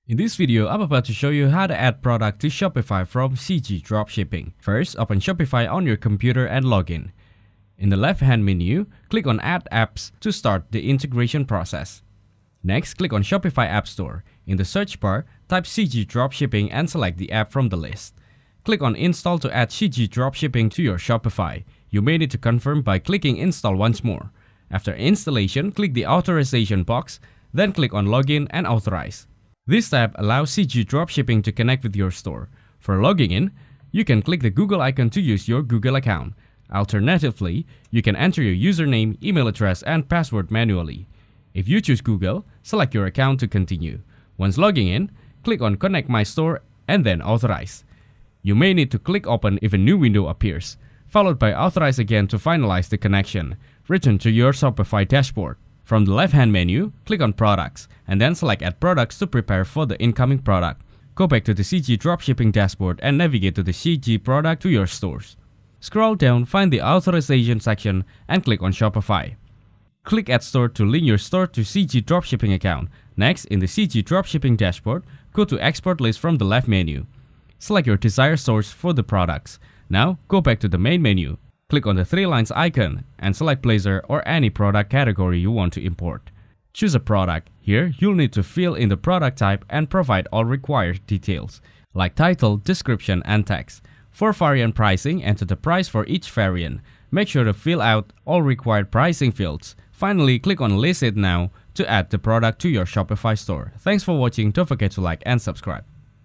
In this video, I'm about to show you how to add product to Shopify from CJ Dropshipping. First, open Shopify on your computer and log in. In the left-hand menu, click on Add Apps to start the integration process. Next, click on Shopify App Store. In the search bar, type CJ Dropshipping and select the app from the list. Click on Install to add CJ Dropshipping to your Shopify. You may need to confirm by clicking Install once more. After installation, click the Authorization box, then click on Login and Authorize. This tab allows CJ Dropshipping to connect with your store. For logging in, you can click the Google icon to use your Google account. Alternatively, you can enter your username, email address, and password manually. If you choose Google, select your account to continue. Once logging in, click on Connect My Store and then Authorize. You may need to click Open if a new window appears, followed by Authorize again to finalize the connection. Return to your Shopify dashboard. From the left-hand menu, click on Products, and then select Add Products to prepare for the incoming product. Go back to the CJ Dropshipping dashboard and navigate to the CJ product to your stores. Scroll down, find the Authorization section, and click on Shopify. Click Add Store to link your store to CJ Dropshipping account. Next, in the CJ Dropshipping dashboard, go to Export List from the left menu. Select your desired source for the products. Now, go back to the main menu. Click on the three lines icon and select Blazer or any product category you want to import. Choose a product. Here, you'll need to fill in the product type and provide all required details, like title, description, and text. For variant pricing, enter the price for each variant. Make sure to fill out all required pricing fields. Finally, click on List It Now to add the product to your Shopify store. Thanks for watching. Don't forget to like and subscribe.